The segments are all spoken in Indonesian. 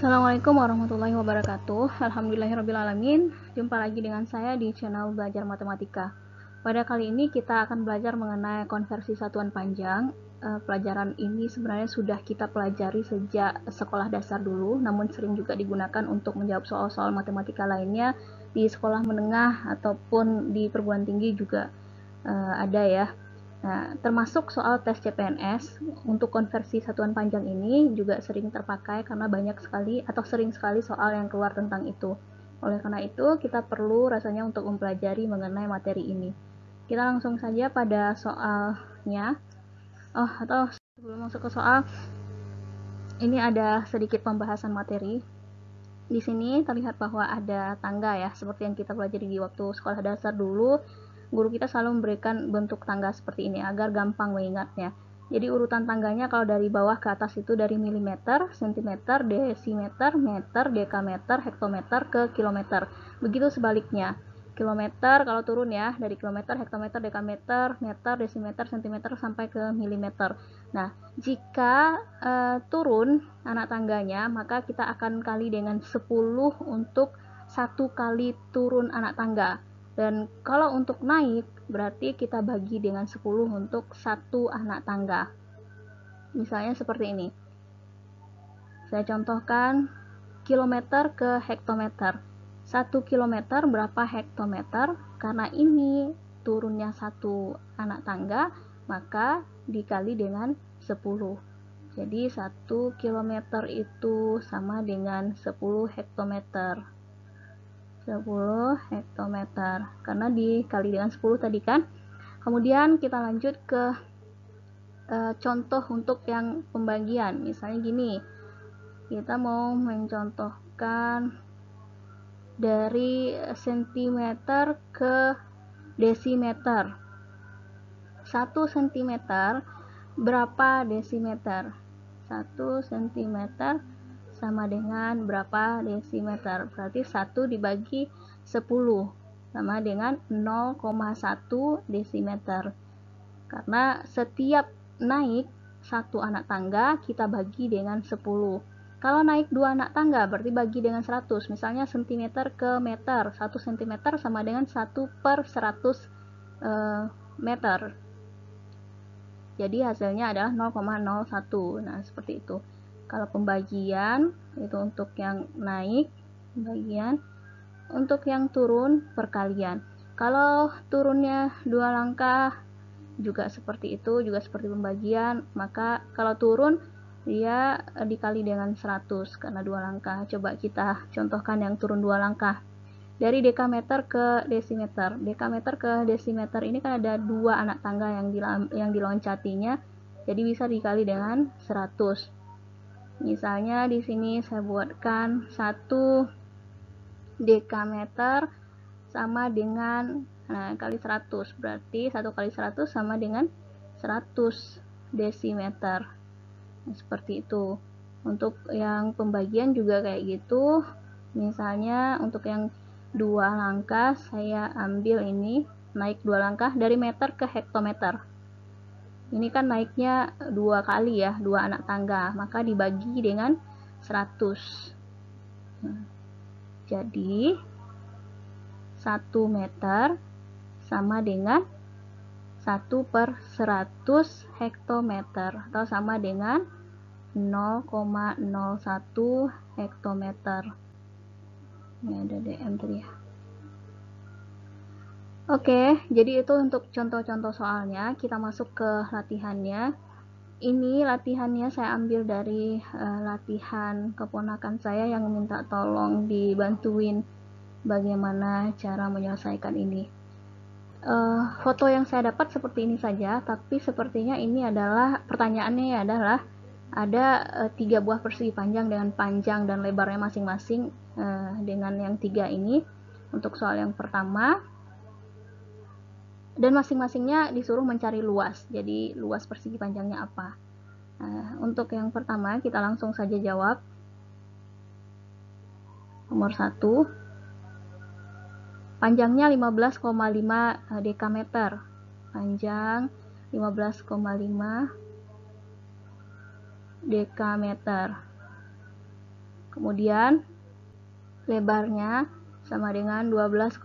Assalamualaikum warahmatullahi wabarakatuh. Alhamdulillahirrabbilalamin. Jumpa lagi dengan saya di channel Belajar Matematika. Pada kali ini kita akan belajar mengenai konversi satuan panjang. Pelajaran ini sebenarnya sudah kita pelajari sejak sekolah dasar dulu, namun sering juga digunakan untuk menjawab soal-soal matematika lainnya di sekolah menengah ataupun di perguruan tinggi juga ada ya. Nah, termasuk soal tes CPNS untuk konversi satuan panjang ini juga sering terpakai karena banyak sekali atau sering sekali soal yang keluar tentang itu. Oleh karena itu, kita perlu rasanya untuk mempelajari mengenai materi ini. Kita langsung saja pada soalnya. Atau sebelum masuk ke soal, ini ada sedikit pembahasan materi. Di sini terlihat bahwa ada tangga ya, seperti yang kita pelajari di waktu sekolah dasar dulu. Guru kita selalu memberikan bentuk tangga seperti ini agar gampang mengingatnya. Jadi urutan tangganya kalau dari bawah ke atas itu dari milimeter, sentimeter, desimeter, meter, dekameter, hektometer ke kilometer. Begitu sebaliknya. Kilometer kalau turun ya, dari kilometer, hektometer, dekameter, meter, desimeter, sentimeter sampai ke milimeter. Nah, jika turun anak tangganya, maka kita akan kali dengan 10 untuk satu kali turun anak tangga. Dan kalau untuk naik, berarti kita bagi dengan 10 untuk satu anak tangga. Misalnya seperti ini. Saya contohkan kilometer ke hektometer. 1 kilometer berapa hektometer? Karena ini turunnya satu anak tangga, maka dikali dengan 10. Jadi 1 kilometer itu sama dengan 10 hektometer. 10 hektometer karena dikali dengan 10 tadi kan. Kemudian kita lanjut ke contoh untuk yang pembagian. Misalnya gini, kita mau mencontohkan dari sentimeter ke desimeter. 1 sentimeter berapa desimeter? 1 sentimeter sama dengan berapa desimeter? Berarti 1 dibagi 10 sama dengan 0,1 desimeter. Karena setiap naik satu anak tangga kita bagi dengan 10. Kalau naik 2 anak tangga berarti bagi dengan 100. Misalnya sentimeter ke meter, 1 cm sama dengan 1 per 100 meter. Jadi hasilnya adalah 0,01. Nah, seperti itu. Kalau pembagian itu untuk yang naik pembagian, untuk yang turun perkalian. Kalau turunnya 2 langkah juga seperti itu, juga seperti pembagian, maka kalau turun dia dikali dengan 100 karena 2 langkah. Coba kita contohkan yang turun 2 langkah. Dari dekameter ke desimeter. Dekameter ke desimeter ini kan ada 2 anak tangga yang diloncatinya, jadi bisa dikali dengan 100. Misalnya di sini saya buatkan 1 dekameter sama dengan kali 100, berarti 1 kali 100 sama dengan 100 desimeter. Nah, seperti itu. Untuk yang pembagian juga kayak gitu. Misalnya untuk yang 2 langkah saya ambil ini, naik 2 langkah dari meter ke hektometer. Ini kan naiknya 2 kali ya, 2 anak tangga, maka dibagi dengan 100. Jadi 1 meter sama dengan 1 per 100 hektometer atau sama dengan 0,01 hektometer. Ini ada DM tadi ya. Oke, jadi itu untuk contoh-contoh soalnya. Kita masuk ke latihannya. Ini latihannya saya ambil dari latihan keponakan saya yang minta tolong dibantuin bagaimana cara menyelesaikan ini. Foto yang saya dapat seperti ini saja, tapi sepertinya ini adalah pertanyaannya adalah ada 3 buah persegi panjang dengan panjang dan lebarnya masing-masing dengan yang 3 ini untuk soal yang pertama, dan masing-masingnya disuruh mencari luas. Jadi luas persegi panjangnya apa? Untuk yang pertama kita langsung saja jawab. Nomor 1, panjangnya 15,5 dekameter. Panjang 15,5 dekameter. Kemudian lebarnya sama dengan 12,5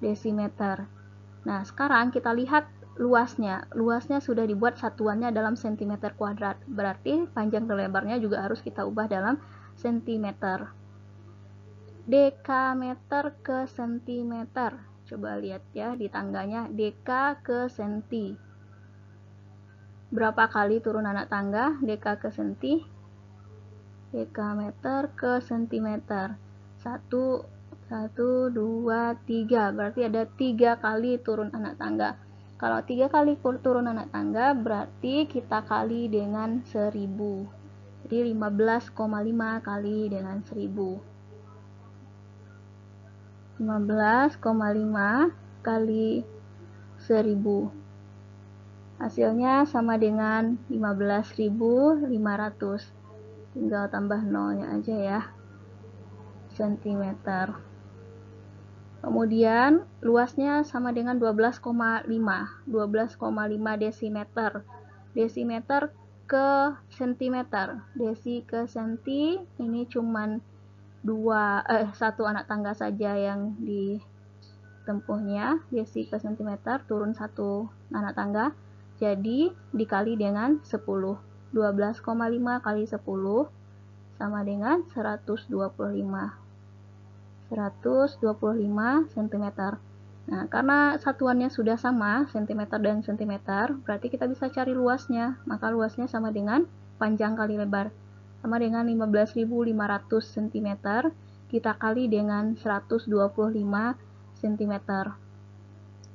desimeter. Nah, sekarang kita lihat luasnya. Luasnya sudah dibuat satuannya dalam cm². Berarti panjang dan lebarnya juga harus kita ubah dalam cm. Dekameter ke sentimeter. Coba lihat ya di tangganya, deka ke senti. Berapa kali turun anak tangga? Deka ke senti. Dekameter ke sentimeter. 1, 2, 3. Berarti ada 3 kali turun anak tangga. Kalau 3 kali turun anak tangga, berarti kita kali dengan 1000. Jadi 15,5 kali dengan 1000. 15,5 kali 1000. Hasilnya sama dengan 15.500. Tinggal tambah nolnya aja ya. Sentimeter. Kemudian luasnya sama dengan 12,5 desimeter. Desimeter ke sentimeter. Desi ke senti, ini cuman 1 anak tangga saja yang ditempuhnya. Desi ke sentimeter turun 1 anak tangga. Jadi dikali dengan 10. 12,5 kali 10 sama dengan 125 cm. Nah, karena satuannya sudah sama, cm dan cm, berarti kita bisa cari luasnya. Maka luasnya sama dengan panjang kali lebar. Sama dengan 15.500 cm, kita kali dengan 125 cm.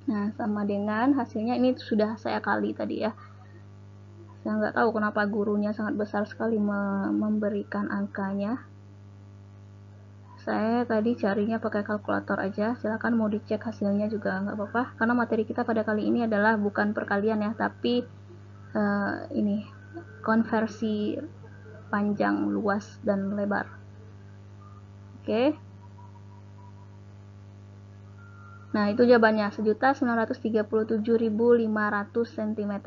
Nah, sama dengan hasilnya, ini sudah saya kali tadi ya. Saya nggak tahu kenapa gurunya sangat besar sekali memberikan angkanya. Saya tadi carinya pakai kalkulator aja. Silahkan mau dicek hasilnya juga nggak apa-apa. Karena materi kita pada kali ini adalah bukan perkalian ya, tapi ini konversi panjang, luas, dan lebar. Oke. Nah, itu jawabannya. 1.937.500 cm².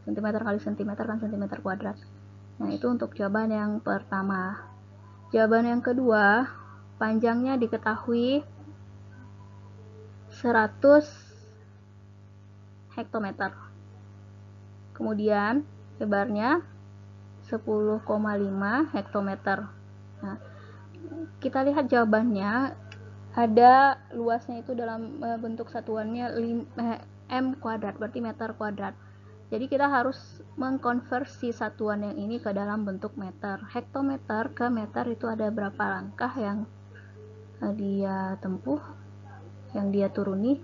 Cm kali cm kan cm². Nah, itu untuk jawaban yang pertama. Jawaban yang kedua, panjangnya diketahui 100 hektometer. Kemudian lebarnya 10,5 hektometer. Nah, kita lihat jawabannya, ada luasnya itu dalam bentuk satuannya m², berarti meter kuadrat. Jadi kita harus mengkonversi satuan yang ini ke dalam bentuk meter. Hektometer ke meter itu ada berapa langkah yang dia tempuh, yang dia turuni.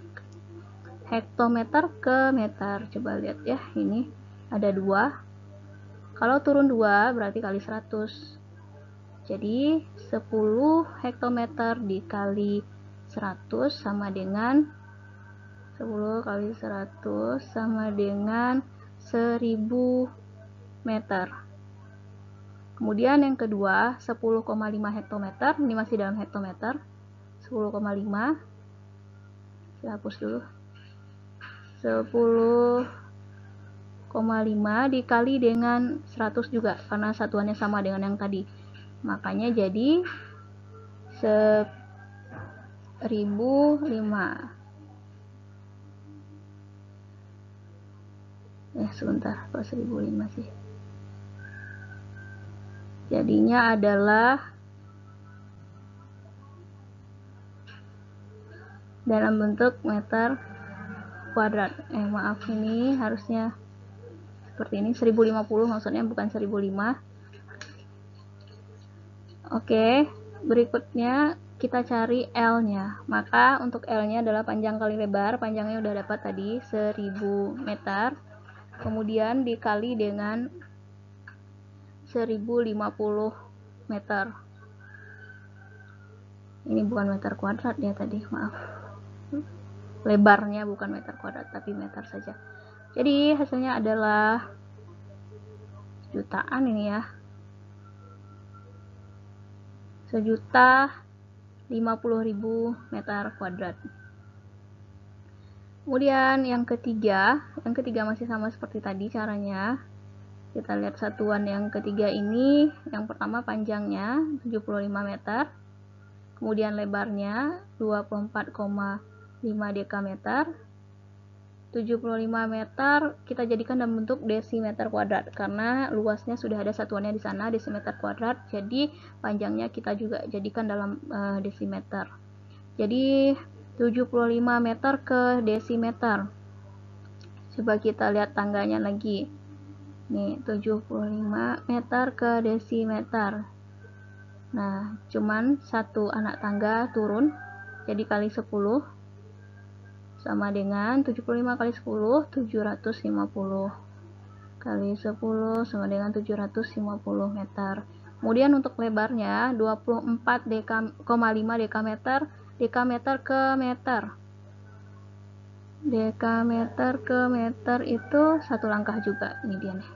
Hektometer ke meter, coba lihat ya, ini ada 2. Kalau turun 2 berarti kali 100. Jadi 10 hektometer dikali 100 sama dengan 10 kali 100 sama dengan 1000 meter. Kemudian yang kedua, 10,5 hektometer, ini masih dalam hektometer. 10,5, saya hapus dulu. 10,5 dikali dengan 100 juga, karena satuannya sama dengan yang tadi. Makanya jadi 1005. Sebentar, kok 1005 sih? Jadinya adalah dalam bentuk meter kuadrat. Maaf, ini harusnya seperti ini, 1050 maksudnya, bukan 1005. Oke, berikutnya kita cari L-nya. Maka untuk L-nya adalah panjang kali lebar. Panjangnya udah dapat tadi, 1000 meter. Kemudian dikali dengan 1050 meter. Ini bukan meter kuadrat ya tadi, maaf. Lebarnya bukan meter kuadrat, tapi meter saja. Jadi hasilnya adalah jutaan ini ya. 1.050.000 meter kuadrat. Kemudian yang ketiga masih sama seperti tadi caranya. Kita lihat satuan yang ketiga ini. Yang pertama panjangnya 75 meter, kemudian lebarnya 24,5 dekameter. 75 meter kita jadikan dalam bentuk desimeter kuadrat karena luasnya sudah ada satuannya di sana, desimeter kuadrat. Jadi panjangnya kita juga jadikan dalam desimeter. Jadi 75 meter ke desimeter. Coba kita lihat tangganya lagi. Nih, 75 meter ke desimeter. Nah, cuman satu anak tangga turun, jadi kali 10 sama dengan 75 kali 10, 750 kali 10 sama dengan 750 meter. Kemudian untuk lebarnya 24,5 dekameter, dekameter ke meter. Dekameter ke meter itu satu langkah juga, ini dia nih.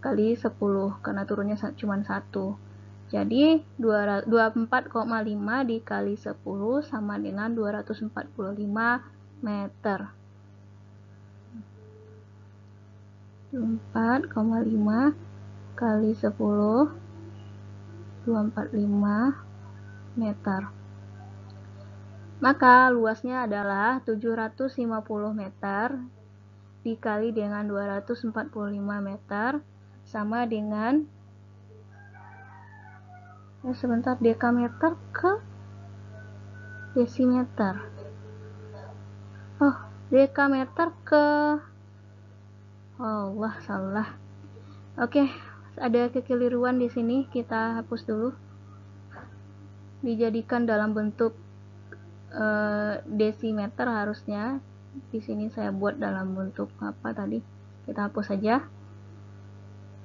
Kali 10 karena turunnya cuma satu. Jadi 24,5 dikali 10 sama dengan 245 meter. 4,5 kali 10, 245 meter. Maka luasnya adalah 750 meter dikali dengan 245 meter sama dengan sebentar, dekameter ke desimeter. Oh, dekameter ke Allah, salah. Oke, ada kekeliruan di sini, kita hapus dulu. Dijadikan dalam bentuk desimeter harusnya. Di sini saya buat dalam bentuk apa tadi? Kita hapus saja.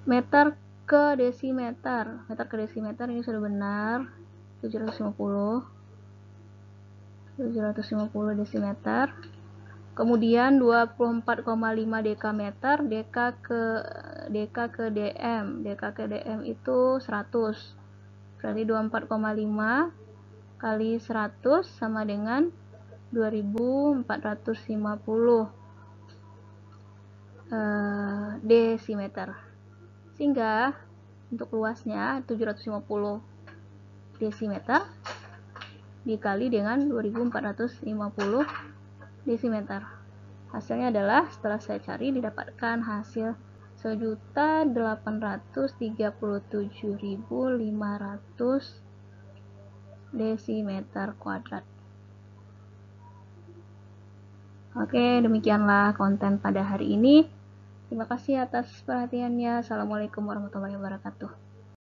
Meter ke desimeter. Meter ke desimeter ini sudah benar. 750 desimeter. Kemudian 24,5 dekameter, dk ke dm. Dk ke dm itu 100. Berarti 24,5 kali 100 sama dengan 2450 desimeter. Sehingga untuk luasnya 750 desimeter dikali dengan 2450 desimeter. Hasilnya adalah, setelah saya cari, didapatkan hasil 1.837.500 desimeter kuadrat. Oke, demikianlah konten pada hari ini. Terima kasih atas perhatiannya. Assalamualaikum warahmatullahi wabarakatuh.